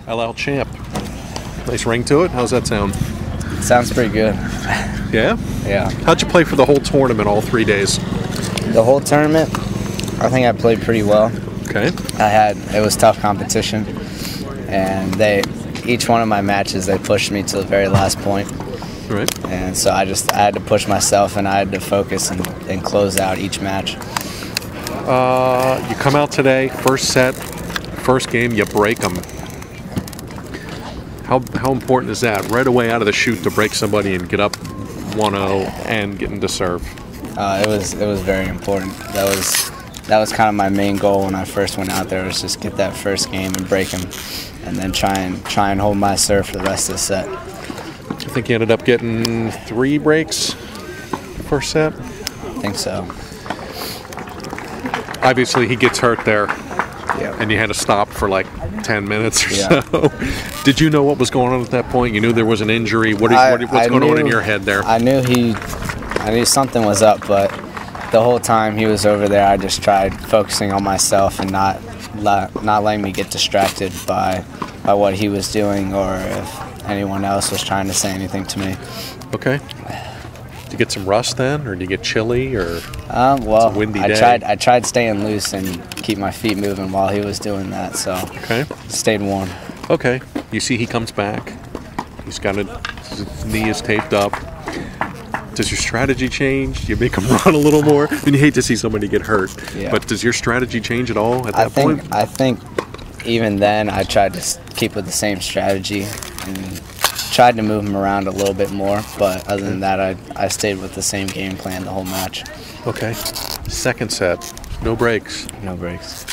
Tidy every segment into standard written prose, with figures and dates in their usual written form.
LL Champ. Nice ring to it. How's that sound? Sounds pretty good. Yeah? Yeah. How'd you play for the whole tournament, all 3 days? The whole tournament, I think I played pretty well. Okay. It was tough competition, and each one of my matches, they pushed me to the very last point. Right. And so I had to push myself, and I had to focus and close out each match. You come out today, first set, first game, you break them. How important is that? Right away out of the chute to break somebody and get up 1-0 and get into serve. It was very important. That was kind of my main goal when I first went out there, was just get that first game and break him, and then try and hold my serve for the rest of the set. I think you ended up getting 3 breaks first set. I think so. Obviously, he gets hurt there, Yeah. and you had to stop for like 10 minutes or Yeah. so. Did you know what was going on at that point? You knew there was an injury. What's going on in your head there? I knew something was up, but the whole time he was over there, I just tried focusing on myself and not letting me get distracted by what he was doing, or if anyone else was trying to say anything to me. Okay. Did you get some rust then, or did you get chilly, or well, it's a windy day? I tried staying loose and keep my feet moving while he was doing that, so Okay. stayed warm. Okay. You see he comes back. He's got his knee is taped up. Does your strategy change? Do you make him run a little more? And you hate to see somebody get hurt. Yeah. But does your strategy change at all at that point? I think even then I tried to keep with the same strategy and tried to move him around a little bit more, but other than that, I stayed with the same game plan the whole match. Okay. Second set, no breaks. No breaks.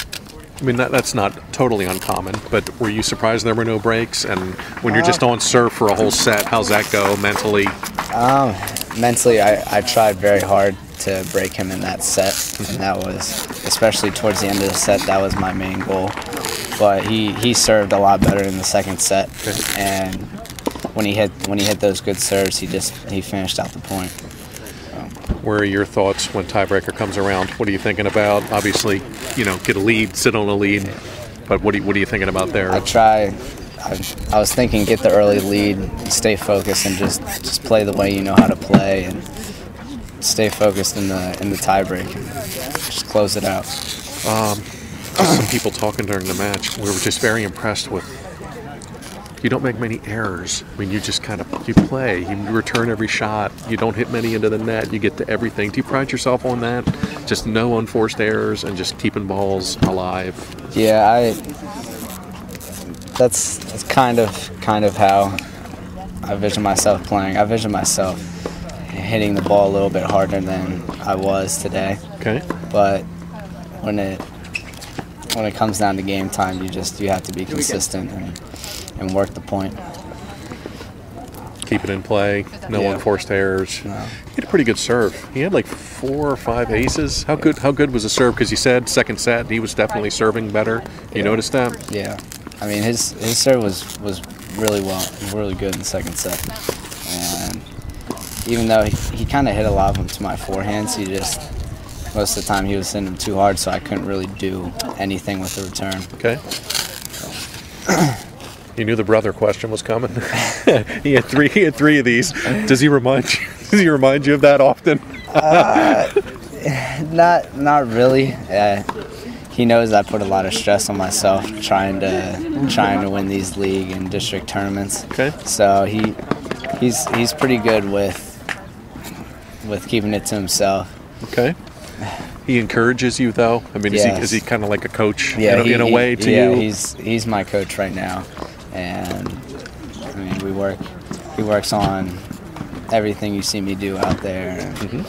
I mean, that's not totally uncommon, but were you surprised there were no breaks? And when you're just on serve for a whole set, how's that go mentally? Mentally, I tried very hard to break him in that set, and that was, especially towards the end of the set, that was my main goal. But he served a lot better in the second set, and when he hit those good serves, he finished out the point. Where are your thoughts when tiebreaker comes around? What are you thinking about? Obviously, get a lead, sit on a lead, but what are you thinking about there? I was thinking get the early lead, stay focused, and just play the way you know how to play, and stay focused in the tiebreak, and just close it out. Some people talking during the match, we were just very impressed with. You don't make many errors. I mean, you just you play. You return every shot. You don't hit many into the net. You get to everything. Do you pride yourself on that? Just no unforced errors and just keeping balls alive. Yeah, that's kind of how I vision myself playing. I vision myself hitting the ball a little bit harder than I was today. Okay. But when it comes down to game time, you have to be consistent and work the point. Keep it in play. No unforced errors. No. He had a pretty good serve. He had like 4 or 5 aces. How good was the serve? Because you said second set he was definitely serving better. You noticed that? Yeah. I mean, his serve was really good in the second set. And even though he kind of hit a lot of them to my forehands, most of the time he was hitting them too hard, so I couldn't really do anything with the return. Okay. You knew the brother question was coming. He had three of these. Does he remind you of that often? Not really. He knows I put a lot of stress on myself trying to win these league and district tournaments. Okay. So he's pretty good with keeping it to himself. Okay. He encourages you though. I mean, yes. is he kind of like a coach in a way to you? Yeah, he's my coach right now, and I mean he works on everything you see me do out there and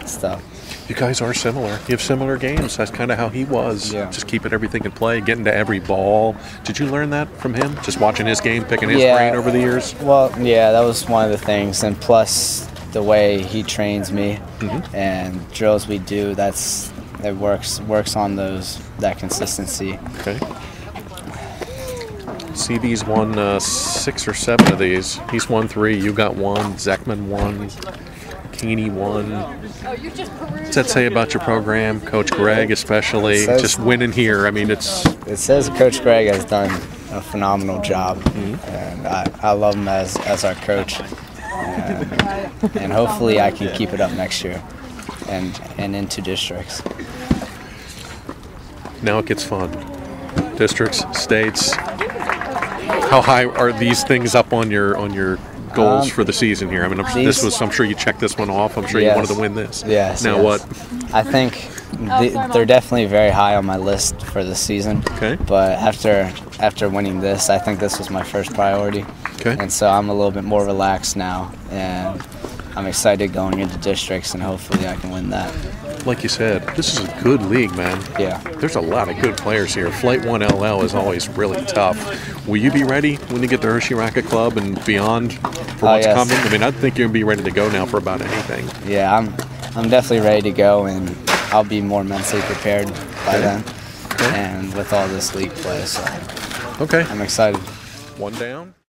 stuff. You guys are similar. You have similar games. That's kind of how he was. Yeah. Just keeping everything in play, getting to every ball. Did you learn that from him? Just watching his game, picking his brain over the years? Well, yeah, that was one of the things. And plus the way he trains me and drills we do, it works on that consistency. Okay. CB's won 6 or 7 of these. He's won 3. You got 1. Zekman won. Keeney won. What's that say about your program, Coach Greg especially? Just winning here. I mean, It says Coach Greg has done a phenomenal job, and I love him as our coach, and hopefully I can keep it up next year and into districts. Now it gets fun. Districts, states. How high are these things up on your goals for the season here? I mean, I'm sure you checked this one off. I'm sure you wanted to win this. Yes. Now what? I think they're definitely very high on my list for the season. Okay. But after winning this, I think this was my first priority. Okay. And so I'm a little bit more relaxed now, and I'm excited going into districts, and hopefully I can win that. Like you said, this is a good league, man. Yeah. There's a lot of good players here. Flight 1 LL is always really tough. Will you be ready when you get to Hershey Racquet Club and beyond for what's coming? I mean, I think you'll be ready to go now for about anything. Yeah, I'm definitely ready to go, and I'll be more mentally prepared by then. Okay. And with all this league play, so okay. I'm excited. One down.